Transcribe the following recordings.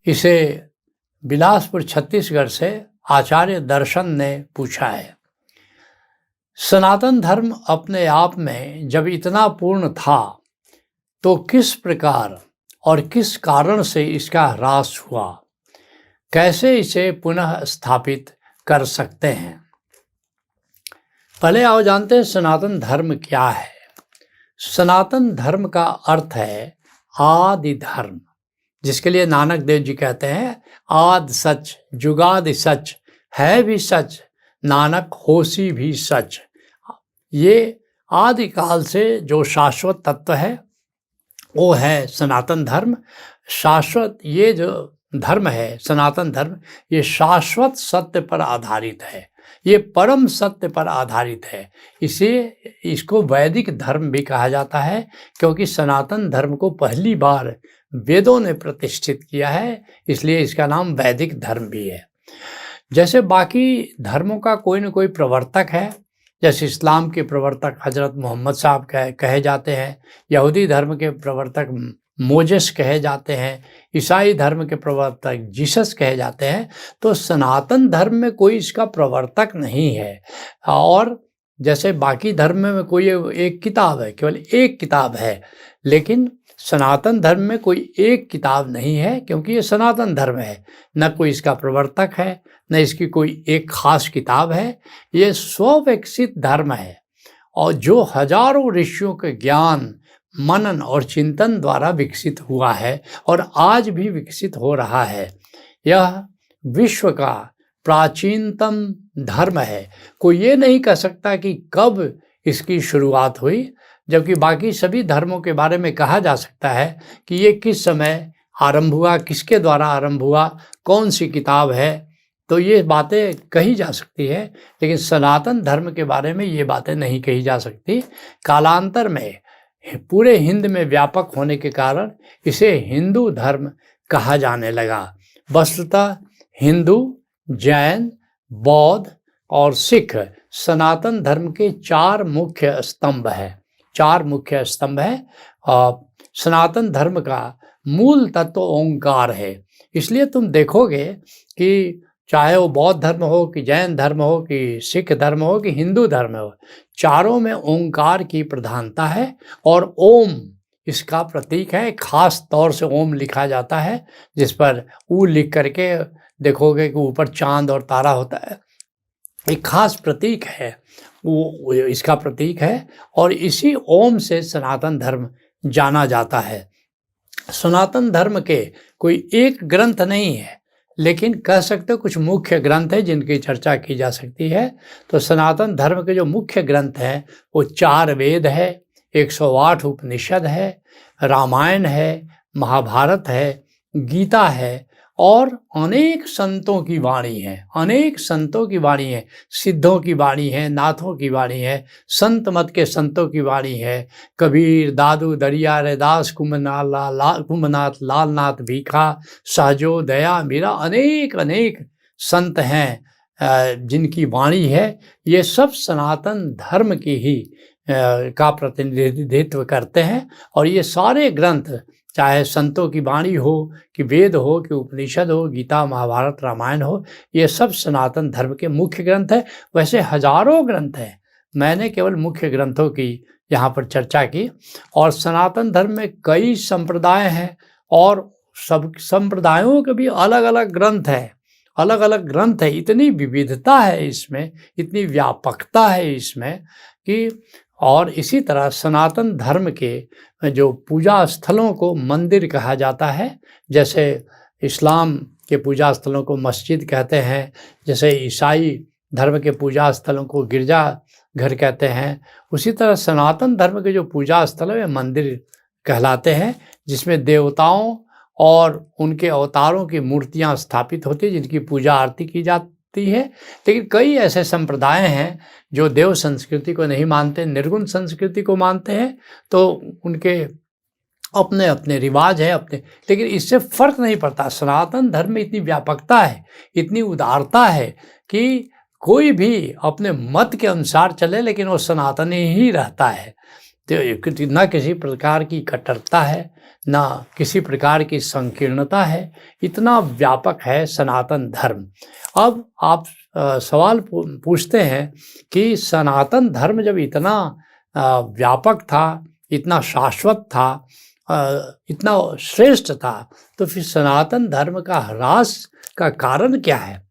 इसे बिलासपुर छत्तीसगढ़ से आचार्य दर्शन ने पूछा है। सनातन धर्म अपने आप में जब इतना पूर्ण था तो किस प्रकार और किस कारण से इसका ह्रास हुआ, कैसे इसे पुनः स्थापित कर सकते हैं। पहले आओ जानते हैं सनातन धर्म क्या है। सनातन धर्म का अर्थ है आदि धर्म, जिसके लिए नानक देव जी कहते हैं आद सच जुगाद सच, है भी सच नानक होसी भी सच। ये आदिकाल से जो शाश्वत तत्व है वो है सनातन धर्म। शाश्वत ये जो धर्म है सनातन धर्म, ये शाश्वत सत्य पर आधारित है, ये परम सत्य पर आधारित है। इसे इसको वैदिक धर्म भी कहा जाता है, क्योंकि सनातन धर्म को पहली बार वेदों ने प्रतिष्ठित किया है, इसलिए इसका नाम वैदिक धर्म भी है। जैसे बाकी धर्मों का कोई न कोई प्रवर्तक है, जैसे इस्लाम के प्रवर्तक हजरत मोहम्मद साहब कहे जाते हैं, यहूदी धर्म के प्रवर्तक मोजेस कहे जाते हैं, ईसाई धर्म के प्रवर्तक जीसस कहे जाते हैं, तो सनातन धर्म में कोई इसका प्रवर्तक नहीं है। और जैसे बाकी धर्म में कोई एक किताब है, केवल एक किताब है, लेकिन सनातन धर्म में कोई एक किताब नहीं है, क्योंकि ये सनातन धर्म है, न कोई इसका प्रवर्तक है, न इसकी कोई एक खास किताब है। ये स्वविकसित धर्म है और जो हजारों ऋषियों के ज्ञान मनन और चिंतन द्वारा विकसित हुआ है और आज भी विकसित हो रहा है। यह विश्व का प्राचीनतम धर्म है। कोई ये नहीं कह सकता कि कब इसकी शुरुआत हुई, जबकि बाकी सभी धर्मों के बारे में कहा जा सकता है कि ये किस समय आरंभ हुआ, किसके द्वारा आरंभ हुआ, कौन सी किताब है, तो ये बातें कही जा सकती है। लेकिन सनातन धर्म के बारे में ये बातें नहीं कही जा सकती। कालांतर में पूरे हिंद में व्यापक होने के कारण इसे हिंदू धर्म कहा जाने लगा। वस्तुतः हिंदू, जैन, बौद्ध और सिख सनातन धर्म के चार मुख्य स्तंभ है। सनातन धर्म का मूल तत्व ओंकार है। इसलिए तुम देखोगे कि चाहे वो बौद्ध धर्म हो कि जैन धर्म हो कि सिख धर्म हो कि हिंदू धर्म हो, चारों में ओंकार की प्रधानता है और ओम इसका प्रतीक है। खास तौर से ओम लिखा जाता है, जिस पर ऊ लिख करके देखोगे कि ऊपर चांद और तारा होता है। एक खास प्रतीक है, वो इसका प्रतीक है और इसी ओम से सनातन धर्म जाना जाता है। सनातन धर्म के कोई एक ग्रंथ नहीं है, लेकिन कह सकते हो कुछ मुख्य ग्रंथ है जिनकी चर्चा की जा सकती है। तो सनातन धर्म के जो मुख्य ग्रंथ हैं वो 4 वेद है, 108 उपनिषद है, रामायण है, महाभारत है, गीता है और अनेक संतों की वाणी है। सिद्धों की वाणी है, नाथों की वाणी है, संत मत के संतों की वाणी है। कबीर, दादू, दरिया, रैदास, कुंभनाथ, लालनाथ, भीखा, सहजो, दया, मीरा, अनेक संत हैं जिनकी वाणी है। ये सब सनातन धर्म की ही का प्रतिनिधित्व करते हैं। और ये सारे ग्रंथ, चाहे संतों की वाणी हो कि वेद हो कि उपनिषद हो, गीता, महाभारत, रामायण हो, ये सब सनातन धर्म के मुख्य ग्रंथ है। वैसे हजारों ग्रंथ हैं, मैंने केवल मुख्य ग्रंथों की यहाँ पर चर्चा की। और सनातन धर्म में कई संप्रदाय हैं और सब संप्रदायों के भी अलग अलग ग्रंथ है। इतनी विविधता है इसमें, इतनी व्यापकता है इसमें कि और इसी तरह सनातन धर्म के जो पूजा स्थलों को मंदिर कहा जाता है। जैसे इस्लाम के पूजा स्थलों को मस्जिद कहते हैं, जैसे ईसाई धर्म के पूजा स्थलों को गिरजा घर कहते हैं, उसी तरह सनातन धर्म के जो पूजा स्थल है मंदिर कहलाते हैं, जिसमें देवताओं और उनके अवतारों की मूर्तियां स्थापित होती हैं, जिनकी पूजा आरती की जाती है। लेकिन कई ऐसे संप्रदाय हैं जो देव संस्कृति को नहीं मानते, निर्गुण संस्कृति को मानते हैं, तो उनके अपने अपने रिवाज है अपने, लेकिन इससे फर्क नहीं पड़ता। सनातन धर्म में इतनी व्यापकता है, इतनी उदारता है कि कोई भी अपने मत के अनुसार चले, लेकिन वो सनातनी ही रहता है। तो ना किसी प्रकार की कट्टरता है, ना किसी प्रकार की संकीर्णता है, इतना व्यापक है सनातन धर्म। अब आप सवाल पूछते हैं कि सनातन धर्म जब इतना व्यापक था, इतना शाश्वत था, इतना श्रेष्ठ था, तो फिर सनातन धर्म का ह्रास का कारण क्या है?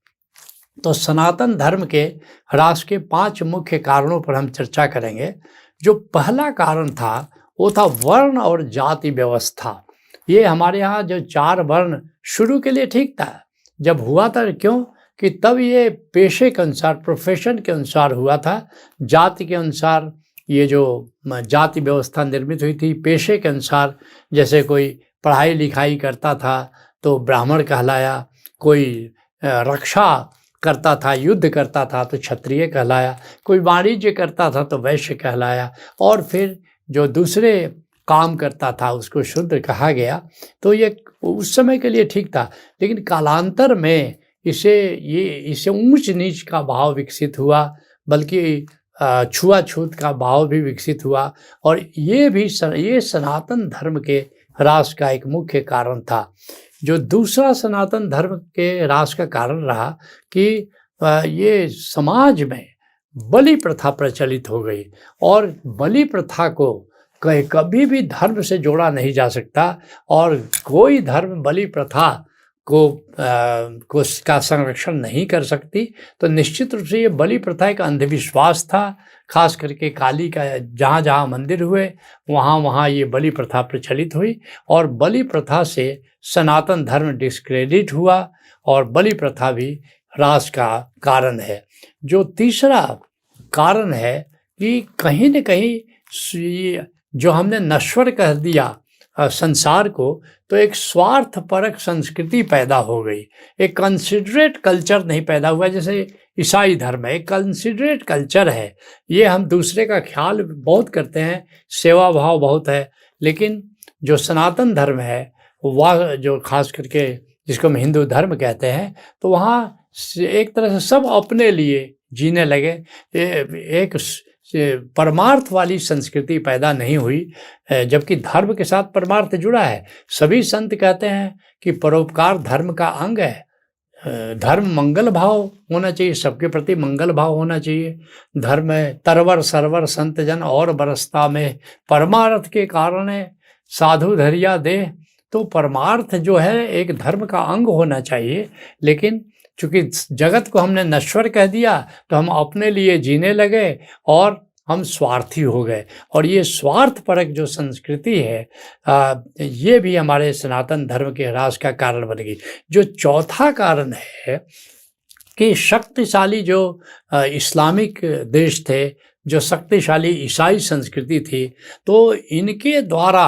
तो सनातन धर्म के ह्रास के 5 मुख्य कारणों पर हम चर्चा करेंगे। जो पहला कारण था वो था वर्ण और जाति व्यवस्था। ये हमारे यहाँ जो 4 वर्ण शुरू के लिए ठीक था, जब हुआ था, क्यों कि तब ये पेशे के अनुसार, प्रोफेशन के अनुसार हुआ था। जाति के अनुसार ये जो जाति व्यवस्था निर्मित हुई थी, पेशे के अनुसार, जैसे कोई पढ़ाई लिखाई करता था तो ब्राह्मण कहलाया, कोई रक्षा करता था, युद्ध करता था तो क्षत्रिय कहलाया, कोई वाणिज्य करता था तो वैश्य कहलाया, और फिर जो दूसरे काम करता था उसको शूद्र कहा गया। तो ये उस समय के लिए ठीक था, लेकिन कालांतर में इसे ऊंच नीच का भाव विकसित हुआ, बल्कि छुआछूत का भाव भी विकसित हुआ, और ये सनातन धर्म के ह्रास का एक मुख्य कारण था। जो दूसरा सनातन धर्म के ह्रास का कारण रहा कि ये समाज में बलि प्रथा प्रचलित हो गई, और बलि प्रथा को कभी भी धर्म से जोड़ा नहीं जा सकता, और कोई धर्म बलि प्रथा का संरक्षण नहीं कर सकती। तो निश्चित रूप से ये बलि प्रथा एक अंधविश्वास था, खास करके काली का जहाँ जहाँ मंदिर हुए वहाँ वहाँ ये बलि प्रथा प्रचलित हुई, और बलि प्रथा से सनातन धर्म डिस्क्रेडिट हुआ, और बलि प्रथा भी ह्रास का कारण है। जो तीसरा कारण है कि कहीं न कहीं जो हमने नश्वर कर दिया संसार को, तो एक स्वार्थपरक संस्कृति पैदा हो गई, एक कंसिडरेट कल्चर नहीं पैदा हुआ। जैसे ईसाई धर्म है, एक कंसिडरेट कल्चर है, ये हम दूसरे का ख्याल बहुत करते हैं, सेवा भाव बहुत है। लेकिन जो सनातन धर्म है वह जो खास करके जिसको हम हिंदू धर्म कहते हैं, तो वहाँ एक तरह से सब अपने लिए जीने लगे, एक परमार्थ वाली संस्कृति पैदा नहीं हुई, जबकि धर्म के साथ परमार्थ जुड़ा है। सभी संत कहते हैं कि परोपकार धर्म का अंग है, धर्म मंगल भाव होना चाहिए, सबके प्रति मंगल भाव होना चाहिए। धर्म तरवर सरवर संत जन और बरसता में, परमार्थ के कारण साधु धरिया दे। तो परमार्थ जो है एक धर्म का अंग होना चाहिए, लेकिन चूँकि जगत को हमने नश्वर कह दिया तो हम अपने लिए जीने लगे और हम स्वार्थी हो गए, और ये स्वार्थपरक जो संस्कृति है ये भी हमारे सनातन धर्म के ह्रास का कारण बन गई। जो चौथा कारण है कि शक्तिशाली जो इस्लामिक देश थे, जो शक्तिशाली ईसाई संस्कृति थी, तो इनके द्वारा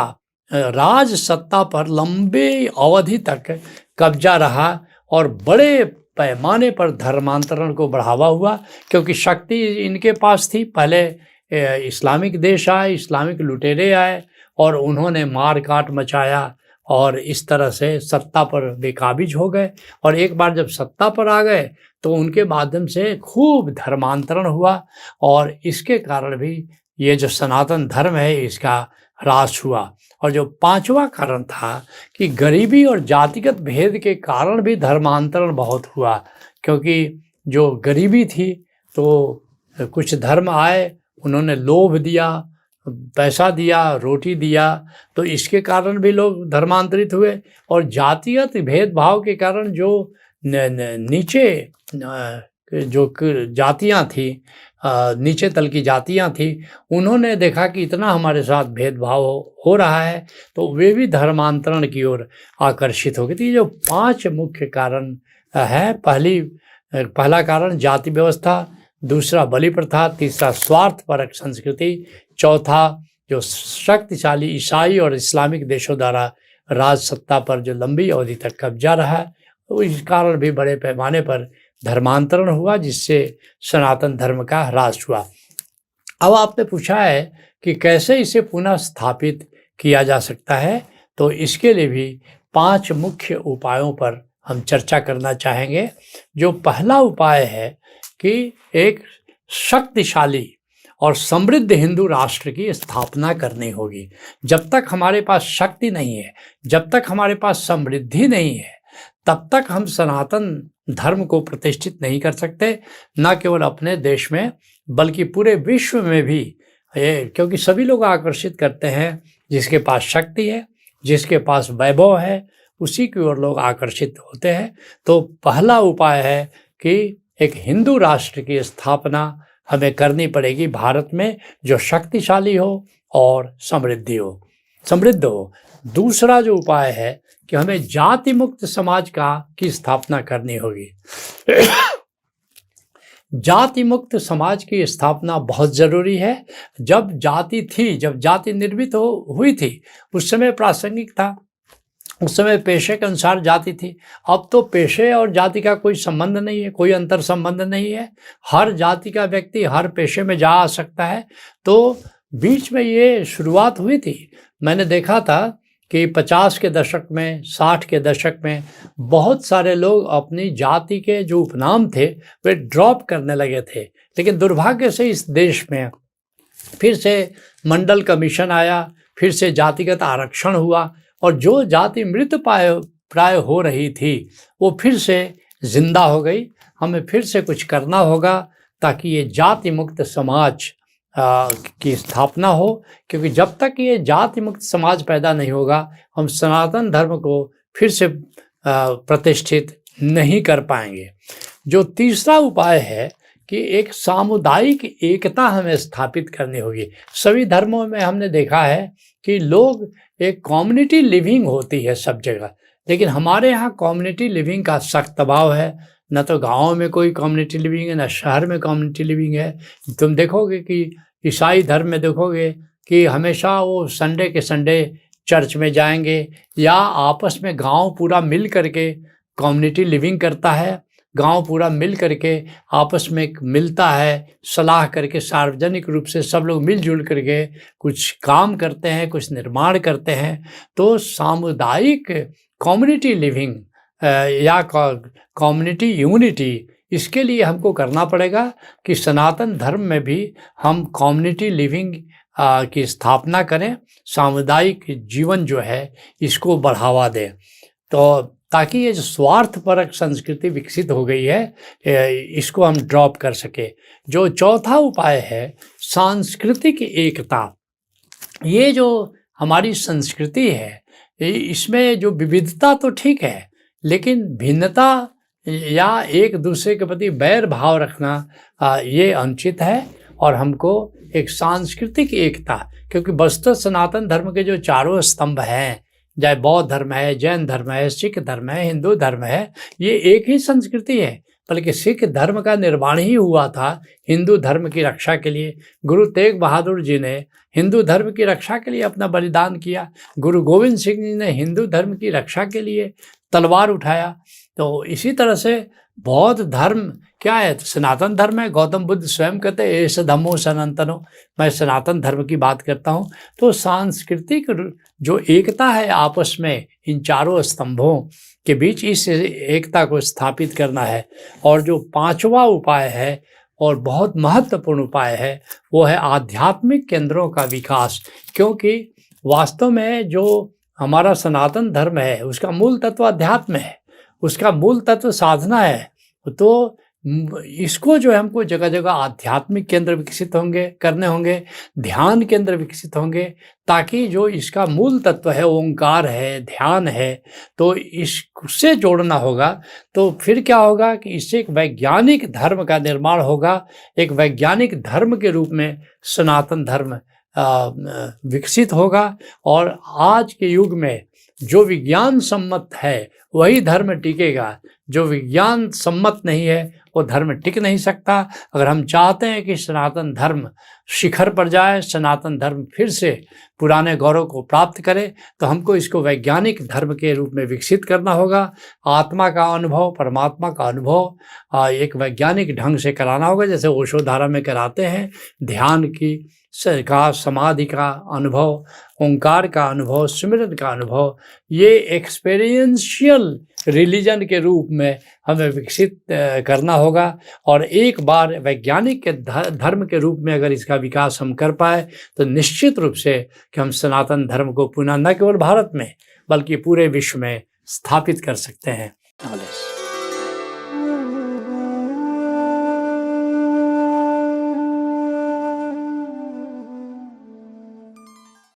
राज सत्ता पर लंबे अवधि तक कब्जा रहा, और बड़े पैमाने पर धर्मांतरण को बढ़ावा हुआ, क्योंकि शक्ति इनके पास थी। पहले इस्लामिक देश आए, इस्लामिक लुटेरे आए, और उन्होंने मार काट मचाया, और इस तरह से सत्ता पर बेकाबिज हो गए। और एक बार जब सत्ता पर आ गए तो उनके माध्यम से खूब धर्मांतरण हुआ, और इसके कारण भी ये जो सनातन धर्म है इसका ह्रास हुआ। और जो पांचवा कारण था कि गरीबी और जातिगत भेद के कारण भी धर्मांतरण बहुत हुआ, क्योंकि जो गरीबी थी तो कुछ धर्म आए, उन्होंने लोभ दिया, पैसा दिया, रोटी दिया, तो इसके कारण भी लोग धर्मांतरित हुए। और जातिगत भेदभाव के कारण जो नीचे जो जातियां थी, नीचे तल की जातियां थी, उन्होंने देखा कि इतना हमारे साथ भेदभाव हो रहा है, तो वे भी धर्मांतरण की ओर आकर्षित हो गए। तो ये जो 5 मुख्य कारण है, पहला कारण जाति व्यवस्था, दूसरा बलि प्रथा, तीसरा स्वार्थपरक संस्कृति, चौथा जो शक्तिशाली ईसाई और इस्लामिक देशों द्वारा राज सत्ता पर जो लंबी अवधि तक कब्जा रहा, तो इस कारण भी बड़े पैमाने पर धर्मांतरण हुआ, जिससे सनातन धर्म का ह्रास हुआ। अब आपने पूछा है कि कैसे इसे पुनः स्थापित किया जा सकता है, तो इसके लिए भी 5 मुख्य उपायों पर हम चर्चा करना चाहेंगे। जो पहला उपाय है कि एक शक्तिशाली और समृद्ध हिंदू राष्ट्र की स्थापना करनी होगी। जब तक हमारे पास शक्ति नहीं है, जब तक हमारे पास समृद्धि नहीं है, तब तक हम सनातन धर्म को प्रतिष्ठित नहीं कर सकते, न केवल अपने देश में बल्कि पूरे विश्व में भी। क्योंकि सभी लोग आकर्षित करते हैं, जिसके पास शक्ति है, जिसके पास वैभव है, उसी की ओर लोग आकर्षित होते हैं। तो पहला उपाय है कि एक हिंदू राष्ट्र की स्थापना हमें करनी पड़ेगी भारत में, जो शक्तिशाली हो और समृद्ध हो। दूसरा जो उपाय है कि हमें जाति मुक्त समाज की स्थापना करनी होगी। जाति मुक्त समाज की स्थापना बहुत ज़रूरी है। जब जाति निर्मित हुई थी, उस समय प्रासंगिक था, उस समय पेशे के अनुसार जाति थी। अब तो पेशे और जाति का कोई संबंध नहीं है, कोई अंतर संबंध नहीं है। हर जाति का व्यक्ति हर पेशे में जा आ सकता है। तो बीच में ये शुरुआत हुई थी, मैंने देखा था कि 50 के दशक में, 60 के दशक में बहुत सारे लोग अपनी जाति के जो उपनाम थे वे ड्रॉप करने लगे थे। लेकिन दुर्भाग्य से इस देश में फिर से मंडल कमीशन आया, फिर से जातिगत आरक्षण हुआ, और जो जाति मृत प्राय हो रही थी वो फिर से जिंदा हो गई। हमें फिर से कुछ करना होगा ताकि ये जाति मुक्त समाज की स्थापना हो, क्योंकि जब तक ये जाति मुक्त समाज पैदा नहीं होगा, हम सनातन धर्म को फिर से प्रतिष्ठित नहीं कर पाएंगे। जो तीसरा उपाय है कि एक सामुदायिक एकता हमें स्थापित करनी होगी। सभी धर्मों में हमने देखा है कि लोग एक कम्युनिटी लिविंग होती है सब जगह, लेकिन हमारे यहाँ कम्युनिटी लिविंग का सख्त दबाव है। न तो गाँव में कोई कम्युनिटी लिविंग है, न शहर में कम्युनिटी लिविंग है। तुम देखोगे कि ईसाई धर्म में देखोगे कि हमेशा वो संडे के संडे चर्च में जाएंगे, या आपस में गांव पूरा मिल करके कम्युनिटी लिविंग करता है। गांव पूरा मिल करके आपस में मिलता है, सलाह करके सार्वजनिक रूप से सब लोग मिलजुल करके कुछ काम करते हैं, कुछ निर्माण करते हैं। तो सामुदायिक कम्युनिटी लिविंग या कम्युनिटी यूनिटी, इसके लिए हमको करना पड़ेगा कि सनातन धर्म में भी हम कम्युनिटी लिविंग की स्थापना करें, सामुदायिक जीवन जो है इसको बढ़ावा दें। तो ताकि ये जो स्वार्थपरक संस्कृति विकसित हो गई है, इसको हम ड्रॉप कर सके। जो चौथा उपाय है सांस्कृतिक एकता। ये जो हमारी संस्कृति है, इसमें जो विविधता तो ठीक है, लेकिन भिन्नता या एक दूसरे के प्रति बैर भाव रखना ये अनुचित है। और हमको एक सांस्कृतिक एकता, क्योंकि वस्तुतः सनातन धर्म के जो चारों स्तंभ हैं, चाहे बौद्ध धर्म है, जैन धर्म है, सिख धर्म है, हिंदू धर्म है, ये एक ही संस्कृति है। बल्कि सिख धर्म का निर्माण ही हुआ था हिंदू धर्म की रक्षा के लिए। गुरु तेग बहादुर जी ने हिंदू धर्म की रक्षा के लिए अपना बलिदान किया। गुरु गोविंद सिंह जी ने हिंदू धर्म की रक्षा के लिए तलवार उठाया। तो इसी तरह से बौद्ध धर्म क्या है? सनातन धर्म है। गौतम बुद्ध स्वयं कहते हैं एष धम्मो सनातनो, मैं सनातन धर्म की बात करता हूँ। तो सांस्कृतिक जो एकता है आपस में इन चारों स्तंभों के बीच, इस एकता को स्थापित करना है। और जो पांचवा उपाय है और बहुत महत्वपूर्ण उपाय है, वो है आध्यात्मिक केंद्रों का विकास। क्योंकि वास्तव में जो हमारा सनातन धर्म है उसका मूल तत्व अध्यात्म है, उसका मूल तत्व साधना है। तो इसको जो है हमको जगह जगह आध्यात्मिक केंद्र विकसित करने होंगे, ध्यान केंद्र विकसित होंगे, ताकि जो इसका मूल तत्व है ओंकार है, ध्यान है, तो इससे जोड़ना होगा। तो फिर क्या होगा कि इससे एक वैज्ञानिक धर्म का निर्माण होगा। एक वैज्ञानिक धर्म के रूप में सनातन धर्म विकसित होगा। और आज के युग में जो विज्ञान सम्मत है वही धर्म टिकेगा। जो विज्ञान सम्मत नहीं है वो धर्म टिक नहीं सकता। अगर हम चाहते हैं कि सनातन धर्म शिखर पर जाए, सनातन धर्म फिर से पुराने गौरव को प्राप्त करे, तो हमको इसको वैज्ञानिक धर्म के रूप में विकसित करना होगा। आत्मा का अनुभव, परमात्मा का अनुभव एक वैज्ञानिक ढंग से कराना होगा, जैसे ओशो धारा में कराते हैं। ध्यान की का, समाधि का अनुभव, ओंकार का अनुभव, सिमरन का अनुभव, ये एक्सपीरियंशियल रिलीजन के रूप में हमें विकसित करना होगा। और एक बार वैज्ञानिक के धर्म के रूप में अगर इसका विकास हम कर पाए तो निश्चित रूप से कि हम सनातन धर्म को पुनः न केवल भारत में बल्कि पूरे विश्व में स्थापित कर सकते हैं।